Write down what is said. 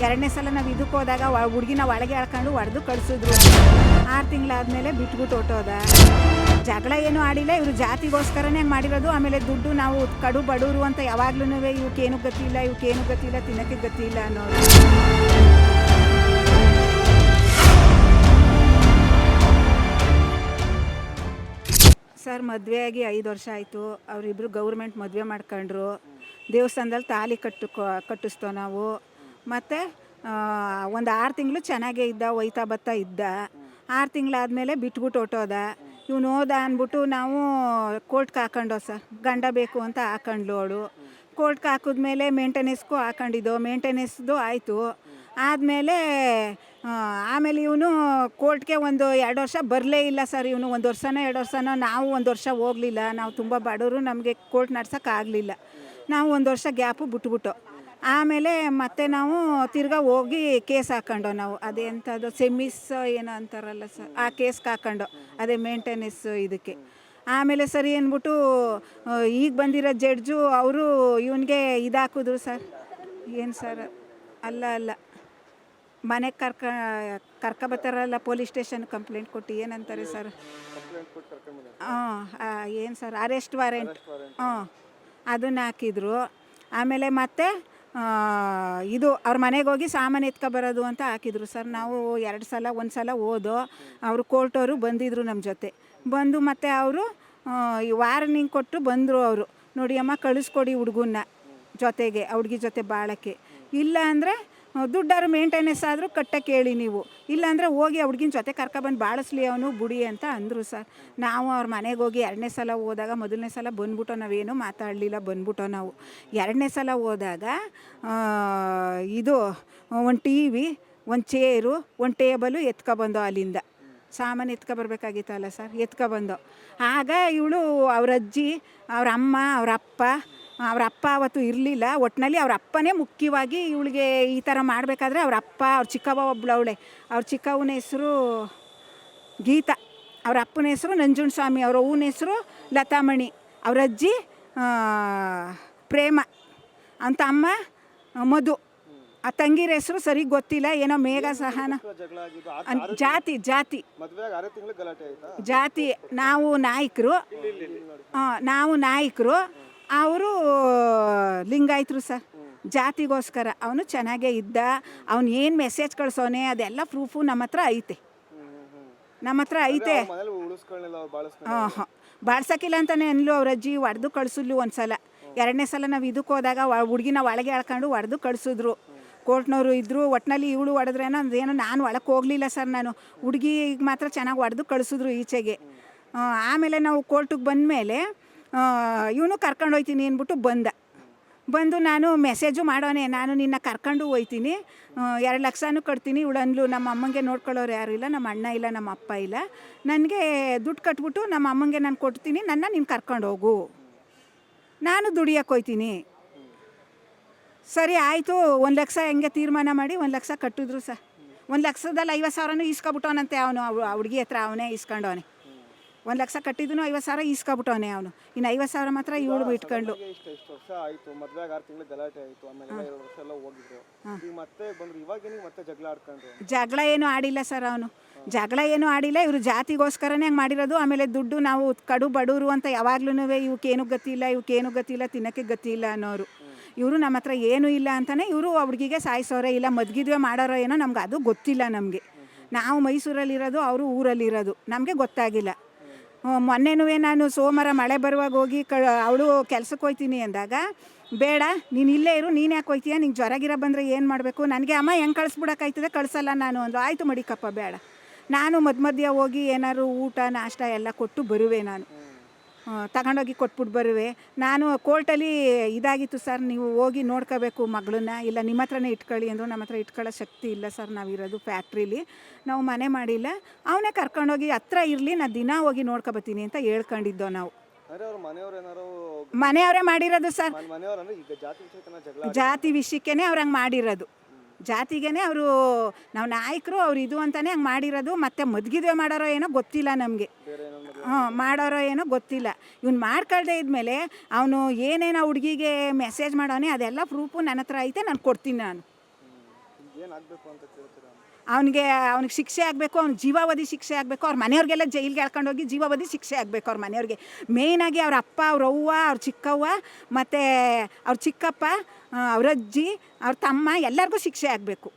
ಎರಡನೇ ಸಲ ನಾವು ಇದಕ್ಕೆ ಹೋದಾಗ ಹುಡುಗಿನ ಒಳಗೆ ಎಳ್ಕೊಂಡು ಹೊಡೆದು ಕಳಿಸಿದ್ರು. 6 ತಿಂಗಳಾದಮೇಲೆ ಬಿಟ್ಬಿಟ್ಟು ಹೊಟ್ಟೋದ. ಜಗಳ ಏನೂ ಆಡಿಲ್ಲ, ಇವರು ಜಾತಿಗೋಸ್ಕರನೇ ಹಂಗೆ ಮಾಡಿರೋದು. ಆಮೇಲೆ ದುಡ್ಡು ನಾವು ಕಡು ಬಡವರು ಅಂತ ಯಾವಾಗ್ಲೂ ಇವಕ್ಕೇನು ಗತಿ ಇಲ್ಲ, ಇವಕ್ಕೇನು ಗತಿ ಇಲ್ಲ, ತಿನ್ನೋಕ್ಕೆ ಗತಿ ಇಲ್ಲ ಅನ್ನೋದು. ಸರ್ ಮದುವೆ ಆಗಿ 5 ವರ್ಷ ಆಯಿತು. ಅವರಿಬ್ಬರು ಗೌರ್ಮೆಂಟ್ ಮದುವೆ ಮಾಡ್ಕೊಂಡ್ರು. ದೇವಸ್ಥಾನದಲ್ಲಿ ತಾಲಿ ಕಟ್ಟಿಸ್ತೋ ನಾವು. ಮತ್ತು ಒಂದು 6 ತಿಂಗಳು ಚೆನ್ನಾಗೇ ಇದ್ದ, ಒಯ್ತಾ ಬತ್ತಾ ಇದ್ದ. 6 ತಿಂಗಳಾದಮೇಲೆ ಬಿಟ್ಬಿಟ್ಟು ಹೊಟ್ಟೋದ. ಇವನು ಹೋದ ಅಂದ್ಬಿಟ್ಟು ನಾವು ಕೋರ್ಟ್ಗೆ ಹಾಕೊಂಡೋ ಸರ್. ಗಂಡ ಬೇಕು ಅಂತ ಹಾಕೊಂಡ್ಲು ಅವಳು. ಕೋರ್ಟ್ಗೆ ಹಾಕಿದ್ಮೇಲೆ ಮೇಂಟೆನೆನ್ಸ್ಗೂ ಹಾಕೊಂಡಿದ್ದೋ. ಮೇಂಟೆನೆನ್ಸ್ದು ಆಯಿತು. ಆಮೇಲೆ ಇವನು ಕೋರ್ಟ್ಗೆ ಒಂದು 2 ವರ್ಷ ಬರಲೇ ಇಲ್ಲ ಸರ್. ಇವನು 1 ವರ್ಷನೋ 2 ವರ್ಷನೋ, ನಾವು 1 ವರ್ಷ ಹೋಗಲಿಲ್ಲ. ನಾವು ತುಂಬ ಬಡವರು, ನಮಗೆ ಕೋರ್ಟ್ ನಡ್ಸೋಕ್ಕಾಗಲಿಲ್ಲ. ನಾವು 1 ವರ್ಷ ಗ್ಯಾಪು ಬಿಟ್ಬಿಟ್ಟು ಆಮೇಲೆ ಮತ್ತೆ ನಾವು ತಿರ್ಗಾ ಹೋಗಿ ಕೇಸ್ ಹಾಕ್ಕೊಂಡು ನಾವು ಅದೇಂಥದ್ದು ಸೆಮಿಸ್ ಏನೋ ಅಂತಾರಲ್ಲ ಸರ್, ಆ ಕೇಸ್ಗೆ ಹಾಕ್ಕೊಂಡು ಅದೇ ಮೇಂಟೆನೆನ್ಸ್ ಇದಕ್ಕೆ. ಆಮೇಲೆ ಸರಿ ಅಂದ್ಬಿಟ್ಟು ಈಗ ಬಂದಿರೋ ಜಡ್ಜು ಅವರು ಇವನಿಗೆ ಇದಾಕಿದ್ರು ಸರ್. ಏನು ಸರ್, ಅಲ್ಲ ಮನೆಗೆ ಕರ್ಕೊಬತ್ತಾರಲ್ಲ, ಪೊಲೀಸ್ ಸ್ಟೇಷನ್ ಕಂಪ್ಲೇಂಟ್ ಕೊಟ್ಟು ಏನಂತಾರೆ ಸರ್, ಏನು ಸರ್, ಅರೆಸ್ಟ್ ವಾರೆಂಟ್, ಅದನ್ನು ಹಾಕಿದ್ರು. ಆಮೇಲೆ ಮತ್ತೆ ಇದು ಅವ್ರ ಮನೆಗೆ ಹೋಗಿ ಸಾಮಾನು ಎತ್ಕೊಬರೋದು ಅಂತ ಹಾಕಿದ್ರು ಸರ್. ನಾವು 2 ಸಲ, 1 ಸಲ ಹೋದೋ. ಅವರು ಕೋರ್ಟವರು ಬಂದಿದ್ದರು ನಮ್ಮ ಜೊತೆ. ಬಂದು ಮತ್ತು ಅವರು ವಾರ್ನಿಂಗ್ ಕೊಟ್ಟು ಬಂದರು. ಅವರು ನೋಡಿ ಅಮ್ಮ ಕಳಿಸ್ಕೊಡಿ ಹುಡುಗನ್ನ ಜೊತೆಗೆ, ಹುಡುಗಿ ಜೊತೆ ಬಾಳಕ್ಕೆ. ಇಲ್ಲ ಅಂದರೆ ದುಡ್ಡಾರು ಮೇಂಟೆನೆನ್ಸ್ ಆದರೂ ಕಟ್ಟಕ್ಕೆ ಹೇಳಿ ನೀವು, ಇಲ್ಲಾಂದರೆ ಹೋಗಿ ಹುಡುಗಿನ ಜೊತೆ ಕರ್ಕೊಬಂದು ಬಾಳಿಸ್ಲಿ ಅವನು ಬುಡಿ ಅಂತ ಅಂದರು ಸರ್. ನಾವು ಅವ್ರ ಮನೆಗೆ ಹೋಗಿ 2ನೇ ಸಲ ಹೋದಾಗ, ಮೊದಲನೇ ಸಲ ಬಂದ್ಬಿಟ್ಟೋ, ನಾವೇನು ಮಾತಾಡಲಿಲ್ಲ, ಬಂದ್ಬಿಟ್ಟೋ ನಾವು. 2ನೇ ಸಲ ಹೋದಾಗ ಇದು ಒಂದು TV, ಒಂದು ಚೇರು, ಒಂದು ಟೇಬಲು ಎತ್ಕೊಬಂದೋ. ಅಲ್ಲಿಂದ ಸಾಮಾನು ಎತ್ಕೊಬರ್ಬೇಕಾಗಿತ್ತಲ್ಲ ಸರ್, ಎತ್ಕೊಬಂದೋ. ಆಗ ಇವಳು ಅವ್ರ ಅಜ್ಜಿ, ಅವ್ರ ಅಮ್ಮ, ಅವ್ರ ಅಪ್ಪ ಅವತ್ತು ಇರಲಿಲ್ಲ. ಒಟ್ಟಿನಲ್ಲಿ ಅವ್ರ ಅಪ್ಪನೇ ಮುಖ್ಯವಾಗಿ ಇವಳಿಗೆ ಈ ಥರ ಮಾಡಬೇಕಾದ್ರೆ ಅವ್ರ ಅಪ್ಪ, ಅವ್ರ ಚಿಕ್ಕವ್ವ ಒಬ್ಳವಳೆ, ಅವ್ರ ಚಿಕ್ಕವನ ಹೆಸರು ಗೀತಾ, ಅವ್ರ ಅಪ್ಪನ ಹೆಸರು ನಂಜುಂಡಸ್ವಾಮಿ, ಅವ್ರ ಅವ್ವನ ಹೆಸರು ಲತಾಮಣಿ, ಅವ್ರ ಅಜ್ಜಿ ಪ್ರೇಮ ಅಂತ, ಅಮ್ಮ ಮಧು, ಆ ತಂಗಿರ ಹೆಸರು ಸರಿ ಗೊತ್ತಿಲ್ಲ, ಏನೋ ಮೇಘ ಸಹನ. ಜಾತಿ ನಾವು ನಾಯಕರು, ಅವರು ಲಿಂಗಾಯತರು ಸರ್. ಜಾತಿಗೋಸ್ಕರ ಅವನು ಚೆನ್ನಾಗೇ ಇದ್ದ. ಅವನು ಏನು ಮೆಸೇಜ್ ಕಳ್ಸೋನೆ ಅದೆಲ್ಲ ಪ್ರೂಫು ನಮ್ಮ ಹತ್ರ ಐತೆ. ಬಾಳ್ಸೋಕ್ಕಿಲ್ಲ ಅಂತಲೇ ಅನ್ಲು. ಅವ್ರ ಅಜ್ಜಿ ಹೊಡೆದು ಕಳಿಸಿದ್ಲು 1 ಸಲ. 2ನೇ ಸಲ ನಾವು ಇದಕ್ಕೆ ಹೋದಾಗ ಹುಡುಗಿನ ಒಳಗೆ ಎಳ್ಕೊಂಡು ಹೊಡೆದು ಕಳಿಸಿದ್ರು. ಕೋರ್ಟ್ನವರು ಇದ್ದರು. ಒಟ್ಟಿನಲ್ಲಿ ಇವಳು ಹೊಡೆದ್ರೇನೋ ಅದೇನೋ, ನಾನು ಒಳಕ್ಕೆ ಹೋಗಲಿಲ್ಲ ಸರ್. ನಾನು ಹುಡುಗಿಗೆ ಮಾತ್ರ ಚೆನ್ನಾಗಿ ಹೊಡೆದು ಕಳಿಸಿದ್ರು ಈಚೆಗೆ. ಆಮೇಲೆ ನಾವು ಕೋರ್ಟಿಗೆ ಬಂದಮೇಲೆ ಇವನು ಕರ್ಕೊಂಡು ಹೋಗ್ತೀನಿ ಅಂದ್ಬಿಟ್ಟು ಬಂದು ನಾನು ಮೆಸೇಜು ಮಾಡೋನೆ, ನಾನು ನಿನ್ನ ಕರ್ಕೊಂಡು ಹೋಗ್ತೀನಿ, 2 ಲಕ್ಷನೂ ಕಟ್ತೀನಿ. ಇವಳು ಅಂದ್ಲು, ನಮ್ಮ ಅಮ್ಮಂಗೆ ನೋಡ್ಕೊಳ್ಳೋರು ಯಾರು ಇಲ್ಲ, ನಮ್ಮ ಅಣ್ಣ ಇಲ್ಲ, ನಮ್ಮ ಅಪ್ಪ ಇಲ್ಲ, ನನಗೆ ದುಡ್ಡು ಕಟ್ಬಿಟ್ಟು ನಮ್ಮ ಅಮ್ಮಂಗೆ ನಾನು ಕೊಡ್ತೀನಿ, ನೀನು ಕರ್ಕೊಂಡು ಹೋಗು, ನಾನು ದುಡಿಯೋಕೆ ಹೋಗ್ತೀನಿ. ಸರಿ ಆಯಿತು. 1 ಲಕ್ಷ ಹೆಂಗೆ ತೀರ್ಮಾನ ಮಾಡಿ 1 ಲಕ್ಷ ಕಟ್ಟಿದ್ರು ಸರ್. 1 ಲಕ್ಷದಲ್ಲಿ 50,000 ಇಸ್ಕೊಬಿಟ್ಟವನಂತೆ ಅವನು. ಹುಡುಗಿ ಹತ್ರ ಅವನೇ ಇಸ್ಕೊಂಡವನೆ. 1 ಲಕ್ಷ ಕಟ್ಟಿದ್ದು 50,000 ಇಸ್ಕೊಬಿಟ್ಟವನೆ ಅವನು. ಇನ್ನು 50,000 ಮಾತ್ರ ಇವಳು ಇಟ್ಕೊಂಡು. ಜಗಳ ಏನೂ ಆಡಿಲ್ಲ ಸರ್. ಅವನು ಜಗಳ ಏನೂ ಆಡಿಲ್ಲ, ಇವರು ಜಾತಿಗೋಸ್ಕರನೇ ಹಂಗೆ ಮಾಡಿರೋದು. ಆಮೇಲೆ ದುಡ್ಡು ನಾವು ಕಡು ಬಡವರು ಅಂತ ಯಾವಾಗ್ಲೂ ಇವಕ್ಕೇನು ಗತಿ ಇಲ್ಲ, ತಿನ್ನೋಕ್ಕೆ ಗತಿ ಇಲ್ಲ ಅನ್ನೋರು. ಇವರು ನಮ್ಮ ಹತ್ರ ಏನೂ ಇಲ್ಲ ಅಂತಲೇ ಇವರು ಹುಡುಗಿಗೆ ಸಾಯಿಸೋರೆ, ಇಲ್ಲ ಮದ್ಗಿದ್ವೆ ಮಾಡೋರೋ ಏನೋ, ನಮ್ಗೆ ಅದು ಗೊತ್ತಿಲ್ಲ. ನಮಗೆ ನಾವು ಮೈಸೂರಲ್ಲಿರೋದು, ಅವರು ಊರಲ್ಲಿರೋದು, ನಮಗೆ ಗೊತ್ತಾಗಿಲ್ಲ. ಮೊನ್ನೆನೂ ನಾನು ಸೋಮವಾರ ಮಳೆ ಬರುವಾಗ ಹೋಗಿ ಅವಳು ಕೆಲ್ಸಕ್ಕೆ ಹೋಗ್ತೀನಿ ಅಂದಾಗ, ಬೇಡ ನೀನು ಇಲ್ಲೇ ಇರು, ನೀನು ಯಾಕೆ ಹೋಗ್ತೀಯ, ನಿಂಗೆ ಜ್ವರ ಬಂದರೆ ಏನು ಮಾಡಬೇಕು, ನನಗೆ ಅಮ್ಮ ಹೆಂಗೆ ಕಳಿಸ್ಬಿಡೋಕ್ಕಾಯ್ತದೆ, ಕಳಿಸಲ್ಲ ನಾನು ಅಂದು. ಆಯಿತು ಮಡಿಕಪ್ಪ ಬೇಡ, ನಾನು ಮಧ್ಯ ಹೋಗಿ ಏನಾದ್ರು ಊಟ ನಾಷ್ಟ ಎಲ್ಲ ಕೊಟ್ಟು ಬರುವೆ, ನಾನು ತಗೊಂಡೋಗಿ ಕೊಟ್ಬಿಟ್ಟು ಬರುವೆ. ನಾನು ಕೋರ್ಟಲ್ಲಿ ಇದಾಗಿತ್ತು ಸರ್, ನೀವು ಹೋಗಿ ನೋಡ್ಕೋಬೇಕು ಮಗಳನ್ನ, ಇಲ್ಲ ನಿಮ್ಮ ಹತ್ರನೇ ಇಟ್ಕೊಳ್ಳಿ ಅಂದರು. ನಮ್ಮ ಹತ್ರ ಇಟ್ಕೊಳ್ಳೋ ಶಕ್ತಿ ಇಲ್ಲ ಸರ್, ನಾವಿರೋದು ಫ್ಯಾಕ್ಟ್ರೀಲಿ, ನಾವು ಮನೆ ಮಾಡಿಲ್ಲ. ಅವನೇ ಕರ್ಕೊಂಡೋಗಿ ಹತ್ರ ಇರಲಿ, ನಾನು ದಿನ ಹೋಗಿ ನೋಡ್ಕೊಬತ್ತೀನಿ ಅಂತ ಹೇಳ್ಕೊಂಡಿದ್ದೋ ನಾವು. ಮನೆಯವರೇ ಮಾಡಿರೋದು ಸರ್, ಜಾತಿ ವಿಷಯಕ್ಕೇ ಅವ್ರು ಹಂಗೆ ಮಾಡಿರೋದು. ಜಾತಿಗೇ ಅವರು, ನಾವು ನಾಯಕರು, ಅವ್ರು ಇದು ಅಂತಲೇ ಹಂಗೆ ಮಾಡಿರೋದು. ಮತ್ತು ಮದ್ಗಿದ್ವೆ ಮಾಡೋರೋ ಏನೋ ಗೊತ್ತಿಲ್ಲ ನಮಗೆ, ಮಾಡೋರೋ ಏನೋ ಗೊತ್ತಿಲ್ಲ. ಇವ್ನು ಮಾಡ್ಕೊಳ್ದೆ ಇದ್ಮೇಲೆ ಅವನು ಏನೇನೋ ಹುಡುಗಿಗೆ ಮೆಸೇಜ್ ಮಾಡೋನೆ, ಅದೆಲ್ಲ ಪ್ರೂಫು ನನ್ನ ಹತ್ರ ಐತೆ, ನಾನು ಕೊಡ್ತೀನಿ. ನಾನು ಏನಾಗಬೇಕು ಅಂತ ಕೇಳ್ತೀರಾ? ಅವ್ನಿಗೆ ಶಿಕ್ಷೆ ಆಗಬೇಕು, ಅವ್ನಿಗೆ ಜೀವಾವಧಿ ಶಿಕ್ಷೆ ಆಗಬೇಕು, ಅವ್ರ ಮನೆಯವ್ರಿಗೆಲ್ಲ ಜೈಲಿಗೆ ಎಳ್ಕೊಂಡೋಗಿ ಜೀವಾವಧಿ ಶಿಕ್ಷೆ ಆಗಬೇಕು ಅವ್ರ ಮನೆಯವ್ರಿಗೆ. ಮೇಯ್ನಾಗಿ ಅವ್ರ ಅಪ್ಪ, ಅವ್ರ ಅವ್ವ, ಅವ್ರ ಚಿಕ್ಕವ್ವ ಮತ್ತು ಅವ್ರ ಚಿಕ್ಕಪ್ಪ, ಅವ್ರ ಅಜ್ಜಿ, ಅವ್ರ ತಮ್ಮ ಎಲ್ಲರಿಗೂ ಶಿಕ್ಷೆ ಆಗಬೇಕು.